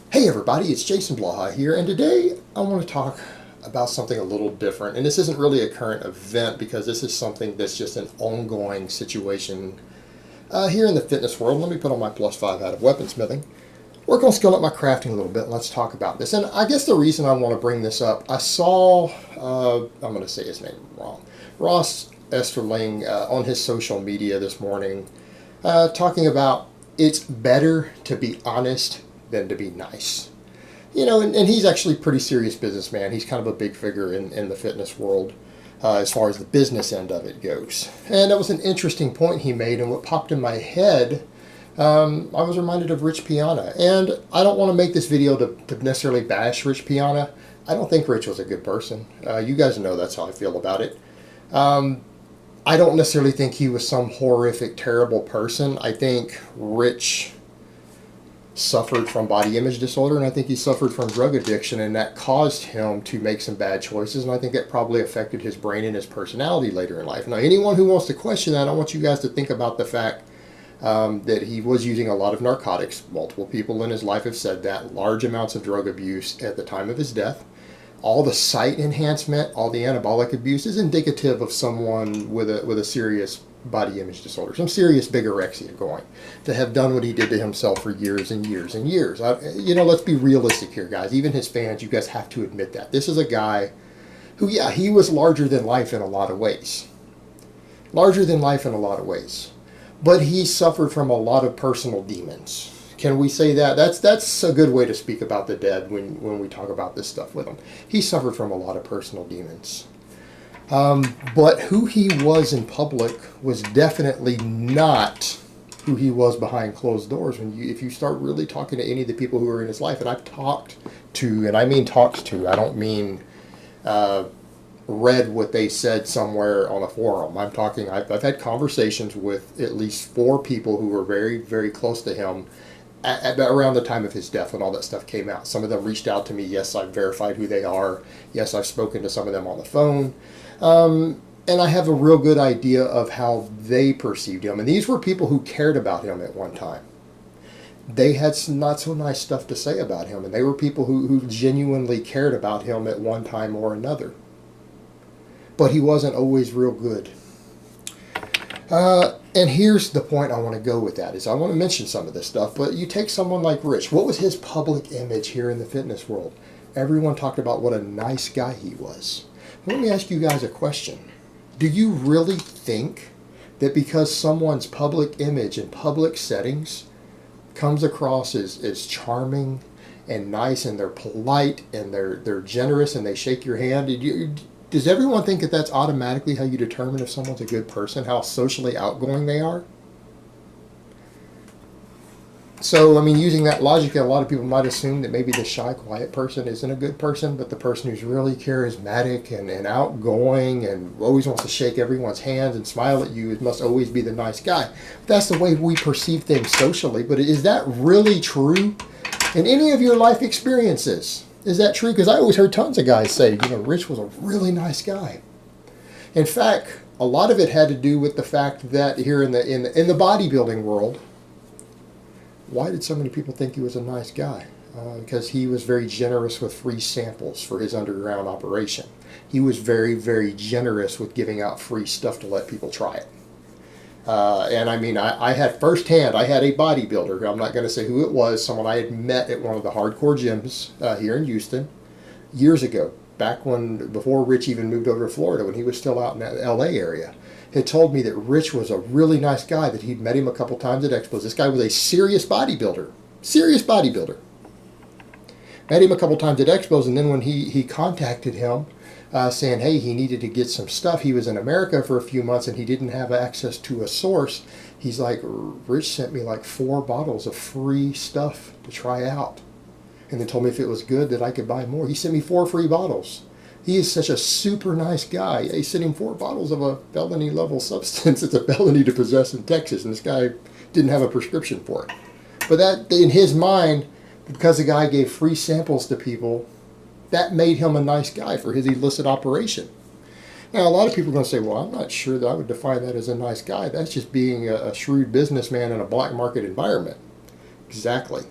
Hey everybody, it's Jason Blaha here, and today I want to talk about something a little different. And this isn't really a current event because this is something that's just an ongoing situation here in the fitness world. Let me put on my +5 out of weaponsmithing, work on skilling up my crafting a little bit, and let's talk about this. And I guess the reason I want to bring this up, I saw, I'm going to say his name wrong, Ross Esterling on his social media this morning talking about it's better to be honest than to be nice. You know, and he's actually a pretty serious businessman. He's kind of a big figure in the fitness world as far as the business end of it goes. And that was an interesting point he made, and what popped in my head, I was reminded of Rich Piana. And I don't want to make this video to necessarily bash Rich Piana. I don't think Rich was a good person. You guys know that's how I feel about it. I don't necessarily think he was some horrific, terrible person. I think Rich suffered from body image disorder, and I think he suffered from drug addiction, and that caused him to make some bad choices, and I think that probably affected his brain and his personality later in life. Now, anyone who wants to question that, I want you guys to think about the fact that he was using a lot of narcotics. Multiple people in his life have said that. Large amounts of drug abuse at the time of his death. All the sight enhancement, all the anabolic abuse is indicative of someone with a serious body image disorder, some serious bigorexia going, to have done what he did to himself for years and years and years. Let's be realistic here, guys. Even his fans, you guys have to admit that. This is a guy who, yeah, he was larger than life in a lot of ways. Larger than life in a lot of ways. But he suffered from a lot of personal demons. Can we say that? That's a good way to speak about the dead when we talk about this stuff with him. He suffered from a lot of personal demons. But who he was in public was definitely not who he was behind closed doors. If you start really talking to any of the people who are in his life, and I've talked to, and I mean talked to, I don't mean read what they said somewhere on a forum. I've had conversations with at least 4 people who were very, very close to him around the time of his death when all that stuff came out. Some of them reached out to me. Yes, I've verified who they are. Yes, I've spoken to some of them on the phone. And I have a real good idea of how they perceived him. And these were people who cared about him at one time. They had some not so nice stuff to say about him. And they were people who genuinely cared about him at one time or another. But he wasn't always real good. And here's the point I want to go with that, is I want to mention some of this stuff, but you take someone like Rich. What was his public image here in the fitness world? Everyone talked about what a nice guy he was. Let me ask you guys a question. Do you really think that because someone's public image in public settings comes across as charming and nice, and they're polite and they're generous and they shake your hand, does everyone think that that's automatically how you determine if someone's a good person, how socially outgoing they are? So, I mean, using that logic, a lot of people might assume that maybe the shy, quiet person isn't a good person, but the person who's really charismatic and outgoing and always wants to shake everyone's hands and smile at you must always be the nice guy. That's the way we perceive things socially, but is that really true in any of your life experiences? Is that true? Because I always heard tons of guys say, Rich was a really nice guy. In fact, a lot of it had to do with the fact that here in the bodybuilding world, why did so many people think he was a nice guy? Because he was very generous with free samples for his underground operation. He was very, very generous with giving out free stuff to let people try it. And I mean, I had firsthand, I had a bodybuilder, I'm not going to say who it was, someone I had met at one of the hardcore gyms here in Houston years ago, before Rich even moved over to Florida, when he was still out in the LA area, had told me that Rich was a really nice guy, that he'd met him a couple times at expos. This guy was a serious bodybuilder. Met him a couple times at expos, and then when he contacted him, saying, hey, he needed to get some stuff. He was in America for a few months and he didn't have access to a source. He's like, Rich sent me like 4 bottles of free stuff to try out. And then told me if it was good that I could buy more. He sent me 4 free bottles. He is such a super nice guy. He sent him 4 bottles of a felony level substance. It's a felony to possess in Texas. And this guy didn't have a prescription for it. But that, in his mind, because the guy gave free samples to people, that made him a nice guy for his illicit operation. Now, a lot of people are going to say, well, I'm not sure that I would define that as a nice guy. That's just being a shrewd businessman in a black market environment. Exactly.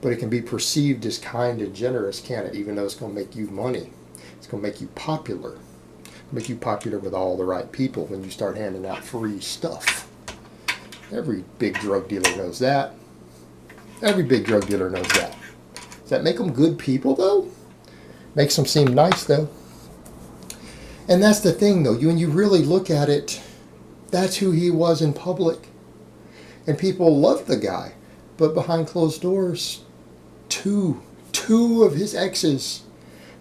but it can be perceived as kind and generous, can it? Even though it's going to make you money. It's going to make you popular. Make you popular with all the right people when you start handing out free stuff. Every big drug dealer knows that. Every big drug dealer knows that. Does that make them good people, though? Makes them seem nice, though. And that's the thing, though. When you really look at it, that's who he was in public. And people loved the guy. But behind closed doors, two of his exes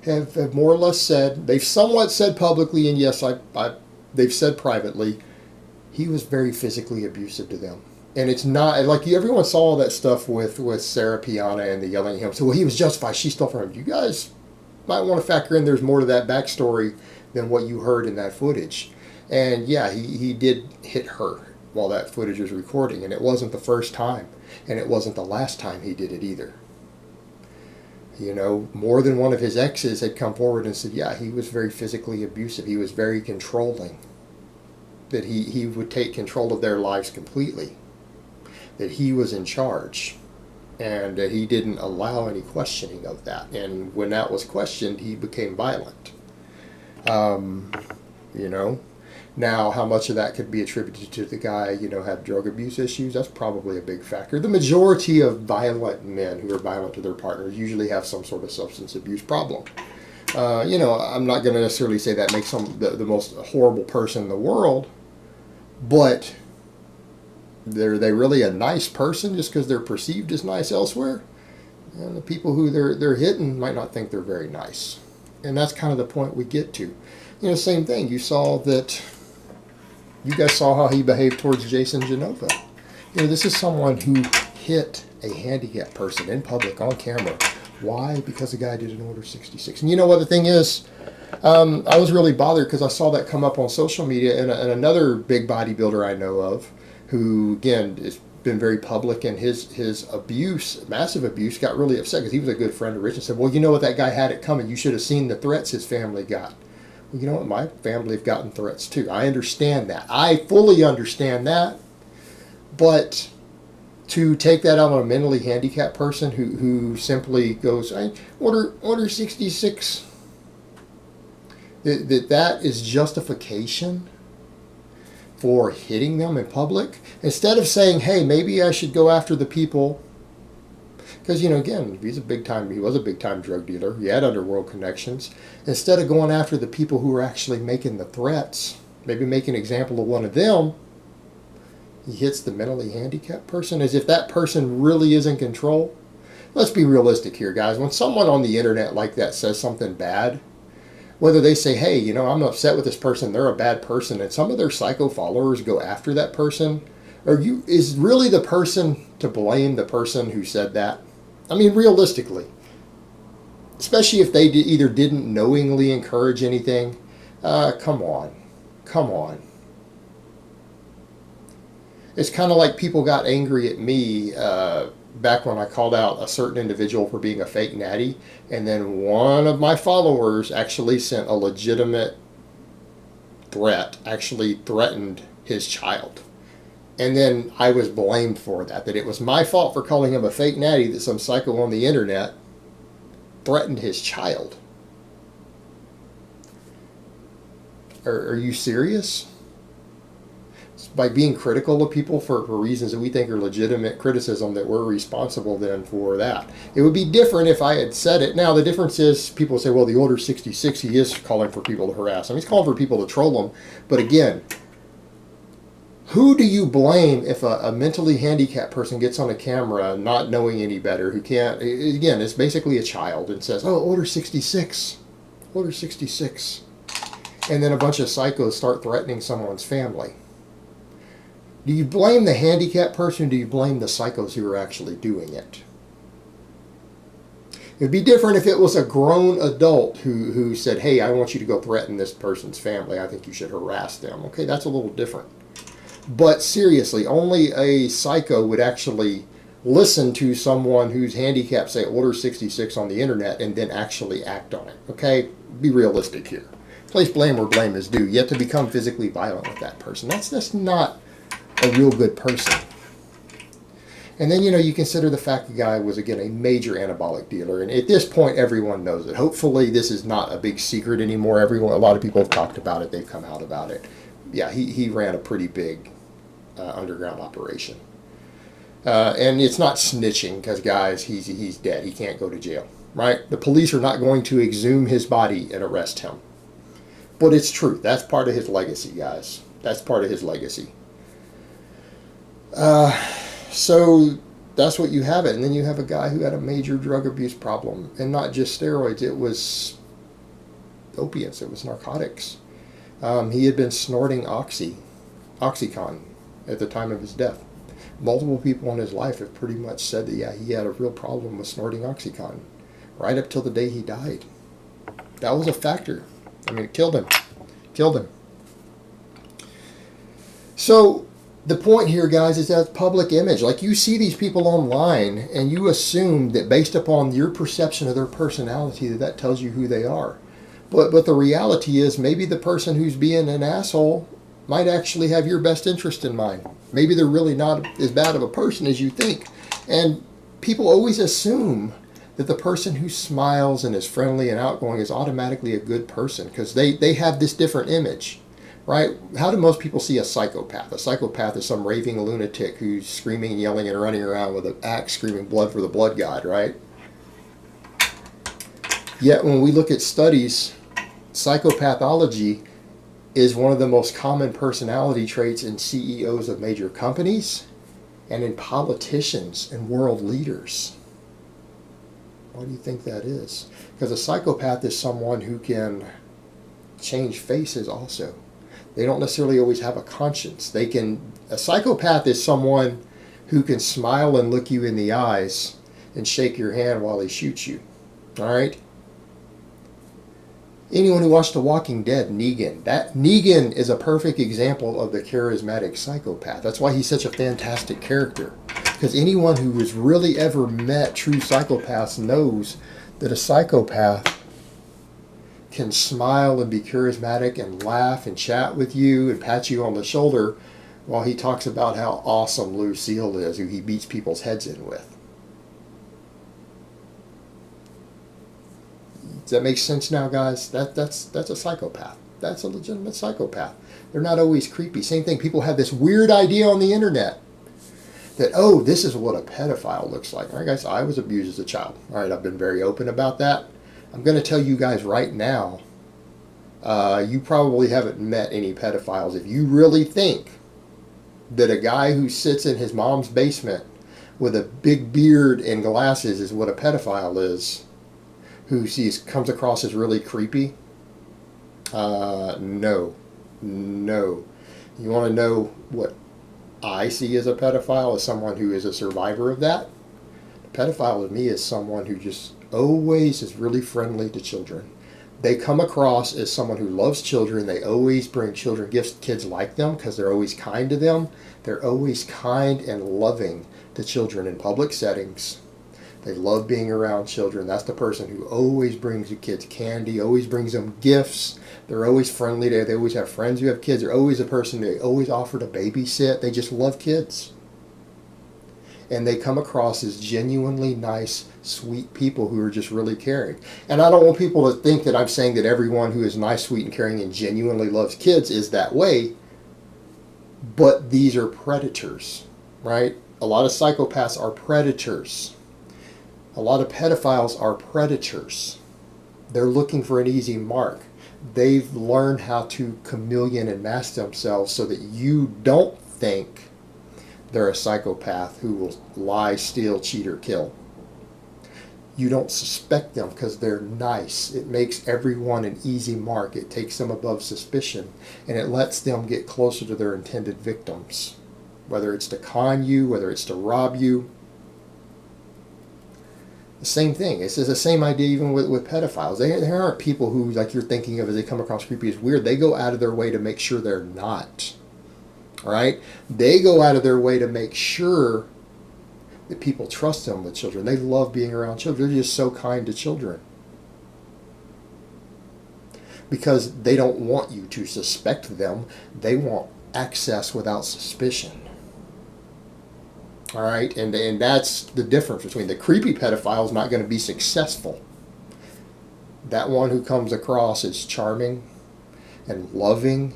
have more or less said, they've somewhat said publicly, and yes, they've said privately, he was very physically abusive to them. And it's not, like, everyone saw all that stuff with Sarah Piana and the yelling at him. So, well, he was justified. She stole from him. You guys might want to factor in there's more to that backstory than what you heard in that footage. And, yeah, he did hit her while that footage was recording. And it wasn't the first time. And it wasn't the last time he did it either. You know, more than one of his exes had come forward and said, yeah, he was very physically abusive. He was very controlling. That he would take control of their lives completely. That he was in charge, and that he didn't allow any questioning of that. And when that was questioned, he became violent. You know, now how much of that could be attributed to the guy, you know, had drug abuse issues? That's probably a big factor. The majority of violent men who are violent to their partners usually have some sort of substance abuse problem. You know, I'm not going to necessarily say that makes them the most horrible person in the world, but are they really a nice person just because they're perceived as nice elsewhere? And the people who they're hitting might not think they're very nice. And that's kind of the point we get to. You know, same thing. You guys saw how he behaved towards Jason Genova. You know, this is someone who hit a handicapped person in public on camera. Why? Because the guy did an Order 66. And you know what the thing is? I was really bothered because I saw that come up on social media, and another big bodybuilder I know of, who, again, has been very public, and his abuse, massive abuse, got really upset because he was a good friend of Rich and said, well, you know what, that guy had it coming. You should have seen the threats his family got. Well, you know what, my family have gotten threats too. I understand that. I fully understand that. But to take that out on a mentally handicapped person who simply goes, Order 66, that is justification for hitting them in public, instead of saying, hey, maybe I should go after the people, because, you know, again, he was a big time drug dealer, he had underworld connections. Instead of going after the people who are actually making the threats, maybe make an example of one of them, he hits the mentally handicapped person as if that person really is in control. Let's be realistic here, guys. When someone on the internet like that says something bad, whether they say, hey, you know, I'm upset with this person, they're a bad person, and some of their psycho followers go after that person, is really the person to blame the person who said that? I mean, realistically. Especially if they either didn't knowingly encourage anything. Come on. Come on. It's kind of like people got angry at me back when I called out a certain individual for being a fake natty, and then one of my followers actually sent a legitimate threat, actually threatened his child. And then I was blamed for that it was my fault for calling him a fake natty, that some psycho on the internet threatened his child. Are you serious? By being critical of people for reasons that we think are legitimate criticism, that we're responsible then for that. It would be different if I had said it. Now, the difference is people say, well, the Order 66, he is calling for people to harass him. He's calling for people to troll him. But again, who do you blame if a mentally handicapped person gets on a camera not knowing any better, who can't, again, it's basically a child, and says, oh, Order 66, Order 66. And then a bunch of psychos start threatening someone's family. Do you blame the handicapped person, or do you blame the psychos who are actually doing it? It'd be different if it was a grown adult who said, hey, I want you to go threaten this person's family. I think you should harass them. Okay, that's a little different. But seriously, only a psycho would actually listen to someone who's handicapped say Order 66 on the internet and then actually act on it. Okay, be realistic here. Place blame where blame is due. Yet to become physically violent with that person. That's not a real good person. And then, you consider the fact the guy was, again, a major anabolic dealer. And at this point, everyone knows it. Hopefully, this is not a big secret anymore. A lot of people have talked about it. They've come out about it. Yeah, he ran a pretty big underground operation. And it's not snitching because, guys, he's dead. He can't go to jail, right? The police are not going to exhume his body and arrest him. But it's true. That's part of his legacy, guys. That's part of his legacy. So that's what you have it. And then you have a guy who had a major drug abuse problem. And not just steroids. It was opiates. It was narcotics. He had been snorting Oxycontin at the time of his death. Multiple people in his life have pretty much said that, yeah, he had a real problem with snorting Oxycontin right up till the day he died. That was a factor. I mean, it killed him. Killed him. So the point here, guys, is that public image. Like, you see these people online and you assume that based upon your perception of their personality that tells you who they are. But the reality is maybe the person who's being an asshole might actually have your best interest in mind. Maybe they're really not as bad of a person as you think. And people always assume that the person who smiles and is friendly and outgoing is automatically a good person because they have this different image, right? How do most people see a psychopath? A psychopath is some raving lunatic who's screaming and yelling and running around with an axe screaming blood for the blood god, right? Yet when we look at studies, psychopathology is one of the most common personality traits in CEOs of major companies and in politicians and world leaders. Why do you think that is? Because a psychopath is someone who can change faces also. They don't necessarily always have a conscience. A psychopath is someone who can smile and look you in the eyes and shake your hand while he shoots you. All right? Anyone who watched The Walking Dead, Negan is a perfect example of the charismatic psychopath. That's why he's such a fantastic character. Because anyone who has really ever met true psychopaths knows that a psychopath can smile and be charismatic and laugh and chat with you and pat you on the shoulder while he talks about how awesome Lucille is, who he beats people's heads in with. Does that make sense now, guys? That's a psychopath. That's a legitimate psychopath. They're not always creepy. Same thing, people have this weird idea on the internet that, oh, this is what a pedophile looks like. All right, guys, I was abused as a child. All right, I've been very open about that. I'm going to tell you guys right now, you probably haven't met any pedophiles. If you really think that a guy who sits in his mom's basement with a big beard and glasses is what a pedophile is, who comes across as really creepy, no. You want to know what I see as a pedophile, as someone who is a survivor of that? A pedophile to me is someone who just always is really friendly to children. They come across as someone who loves children. They always bring children gifts. Kids like them because they're always kind to them. They're always kind and loving to children in public settings. They love being around children. That's the person who always brings the kids candy, always brings them gifts. They're always friendly. They always have friends who have kids. They're always a person they always offer to babysit. They just love kids. And they come across as genuinely nice, sweet people who are just really caring. And I don't want people to think that I'm saying that everyone who is nice, sweet, and caring and genuinely loves kids is that way. But these are predators, right? A lot of psychopaths are predators. A lot of pedophiles are predators. They're looking for an easy mark. They've learned how to chameleon and mask themselves so that you don't think they're a psychopath who will lie, steal, cheat, or kill. You don't suspect them because they're nice. It makes everyone an easy mark. It takes them above suspicion, and it lets them get closer to their intended victims, whether it's to con you, whether it's to rob you. The same thing. It's the same idea even with pedophiles. There aren't people who, like you're thinking of as they come across creepy as weird. They go out of their way to make sure they're not. All right? They go out of their way to make sure that people trust them with children. They love being around children. They're just so kind to children. Because they don't want you to suspect them. They want access without suspicion. All right, and that's the difference between the creepy pedophile is not going to be successful. That one who comes across as charming and loving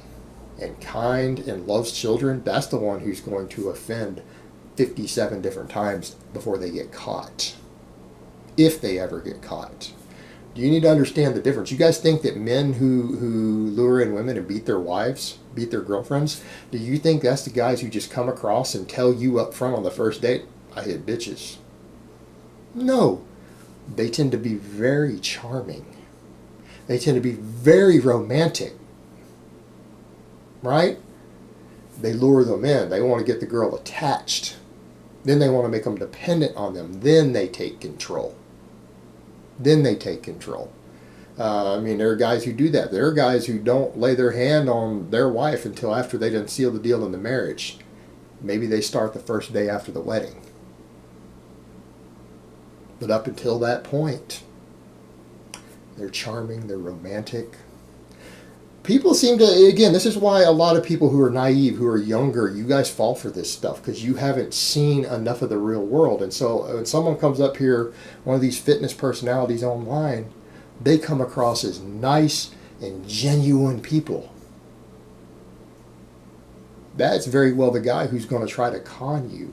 and kind and loves children, that's the one who's going to offend 57 different times before they get caught. If they ever get caught. You need to understand the difference. You guys think that men who lure in women and beat their wives, beat their girlfriends, do you think that's the guys who just come across and tell you up front on the first date, I hit bitches? No. They tend to be very charming. They tend to be very romantic. Right? They lure them in. They want to get the girl attached. Then they want to make them dependent on them. Then they take control. Then they take control. There are guys who do that. There are guys who don't lay their hand on their wife until after they done seal the deal in the marriage. Maybe they start the first day after the wedding. But up until that point, they're charming, they're romantic. People seem to, again, this is why a lot of people who are naive, who are younger, you guys fall for this stuff because you haven't seen enough of the real world. And so when someone comes up here, one of these fitness personalities online, they come across as nice and genuine people. That's very well the guy who's going to try to con you.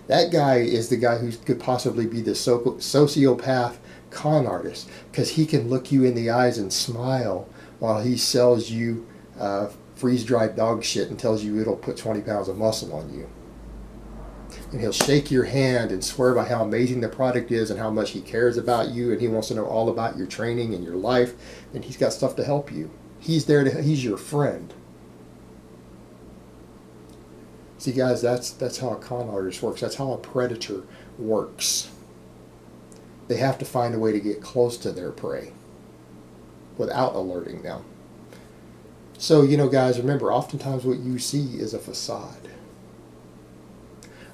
That guy is the guy who could possibly be the sociopath con artist because he can look you in the eyes and smile while he sells you freeze-dried dog shit and tells you it'll put 20 pounds of muscle on you. And he'll shake your hand and swear by how amazing the product is and how much he cares about you and he wants to know all about your training and your life, and he's got stuff to help you. He's your friend. See guys, that's how a con artist works. That's how a predator works. They have to find a way to get close to their prey without alerting them. So, guys, remember, oftentimes what you see is a facade.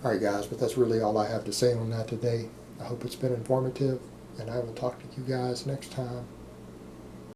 All right, guys, but that's really all I have to say on that today. I hope it's been informative, and I will talk to you guys next time.